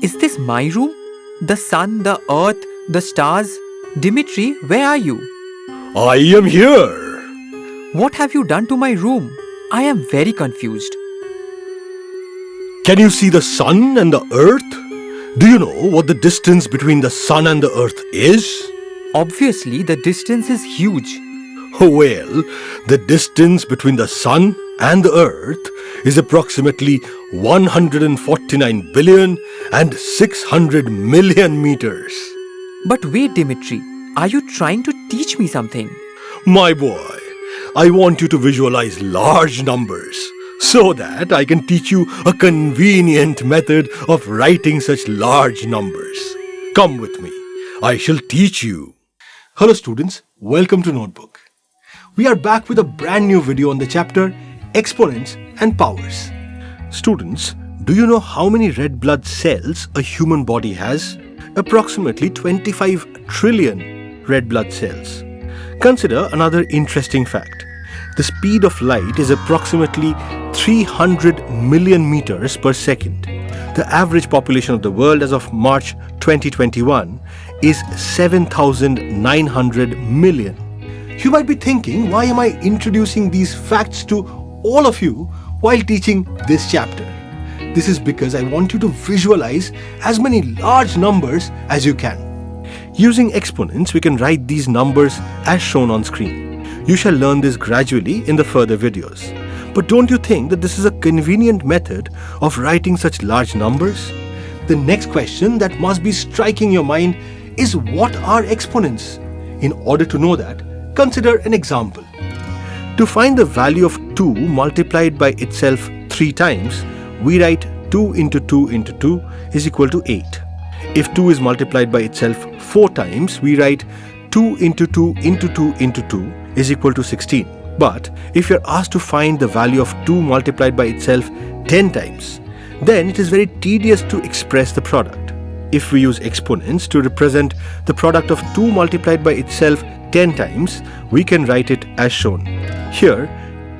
Is this my room? The sun, the earth, the stars? Dimitri, where are you? I am here. What have you done to my room? I am very confused. Can you see the sun and the earth? Do you know what the distance between the sun and the earth is? Obviously, the distance is huge. Well, the distance between the sun and the earth is approximately 149 billion and 600 million meters. But wait, Dimitri, are you trying to teach me something? My boy, I want you to visualize large numbers so that I can teach you a convenient method of writing such large numbers. Come with me. I shall teach you. Hello students, welcome to Notebook. We are back with a brand new video on the chapter Exponents and Powers. Students, do you know how many red blood cells a human body has? Approximately 25 trillion red blood cells. Consider another interesting fact. The speed of light is approximately 300 million meters per second. The average population of the world as of March 2021 is 7,900 million. You might be thinking, why am I introducing these facts to all of you while teaching this chapter? This is because I want you to visualize as many large numbers as you can. Using exponents, we can write these numbers as shown on screen. You shall learn this gradually in the further videos. But don't you think that this is a convenient method of writing such large numbers? The next question that must be striking your mind is, what are exponents? In order to know that, consider an example. To find the value of 2 multiplied by itself 3 times, we write 2 into 2 into 2 is equal to 8. If 2 is multiplied by itself 4 times, we write 2 into 2 into 2 into 2 is equal to 16. But if you're asked to find the value of 2 multiplied by itself 10 times, then it is very tedious to express the product. If we use exponents to represent the product of 2 multiplied by itself 10 times, we can write it as shown. Here,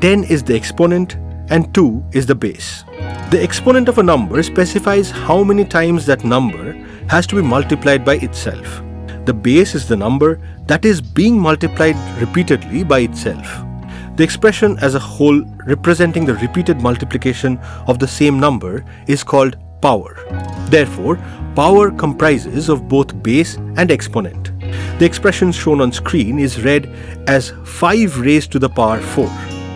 10 is the exponent and 2 is the base. The exponent of a number specifies how many times that number has to be multiplied by itself. The base is the number that is being multiplied repeatedly by itself. The expression as a whole representing the repeated multiplication of the same number is called power. Therefore, power comprises of both base and exponent. The expression shown on screen is read as 5 raised to the power 4.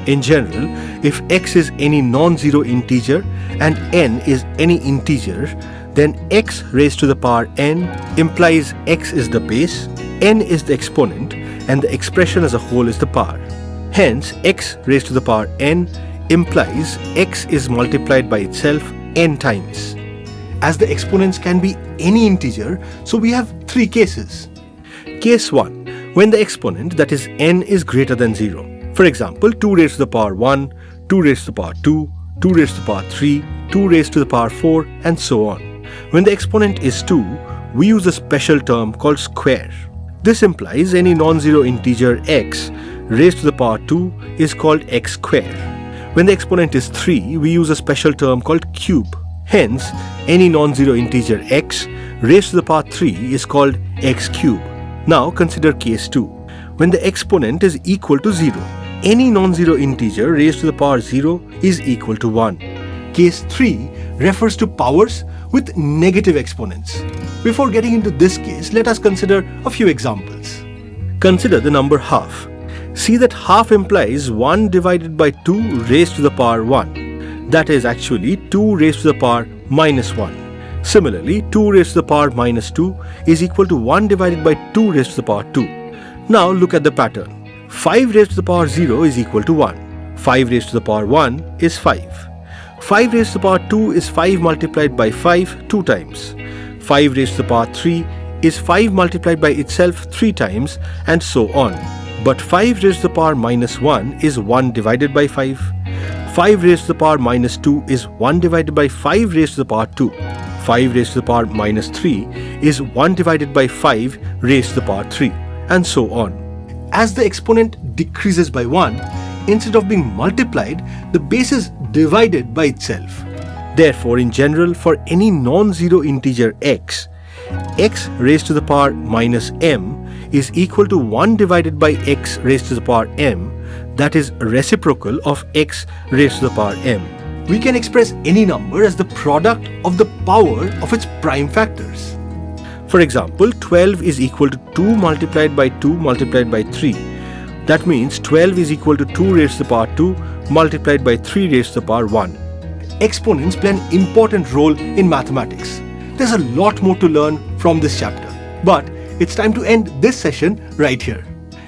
In general, if x is any non-zero integer and n is any integer, then x raised to the power n implies x is the base, n is the exponent, and the expression as a whole is the power. Hence, x raised to the power n implies x is multiplied by itself n times. As the exponents can be any integer, so we have 3 cases. Case 1, when the exponent, that is n, is greater than 0. For example, 2 raised to the power 1, 2 raised to the power 2, 2 raised to the power 3, 2 raised to the power 4, and so on. When the exponent is 2, we use a special term called square. This implies any non-zero integer x raised to the power 2 is called x square. When the exponent is 3, we use a special term called cube. Hence, any non-zero integer x raised to the power 3 is called x cube. Now consider case 2. When the exponent is equal to 0, any non-zero integer raised to the power 0 is equal to 1. Case 3 refers to powers with negative exponents. Before getting into this case, let us consider a few examples. Consider the number half. See that half implies 1 divided by 2 raised to the power 1. That is actually 2 raised to the power minus 1. Similarly, 2 raised to the power minus 2 is equal to 1 divided by 2 raised to the power 2. Now look at the pattern. 5 raised to the power 0 is equal to 1. 5 raised to the power 1 is 5. 5 raised to the power 2 is 5 multiplied by 5 2 times. 5 raised to the power 3 is 5 multiplied by itself 3 times, and so on. But 5 raised to the power minus 1 is 1 divided by 5. 5 raised to the power minus 2 is 1 divided by 5 raised to the power 2. 5 raised to the power minus 3 is 1 divided by 5 raised to the power 3, and so on. As the exponent decreases by 1, instead of being multiplied, the base is divided by itself. Therefore, in general, for any non-zero integer x, x raised to the power minus m is equal to 1 divided by x raised to the power m, that is reciprocal of x raised to the power m. We can express any number as the product of the power of its prime factors. For example, 12 is equal to 2 multiplied by 2 multiplied by 3. That means 12 is equal to 2 raised to the power 2 multiplied by 3 raised to the power 1. Exponents play an important role in mathematics. There's a lot more to learn from this chapter, but it's time to end this session right here.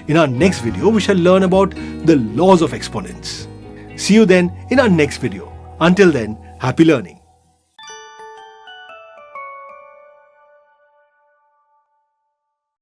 In our next video, we shall learn about the laws of exponents. See you then in our next video. Until then, happy learning.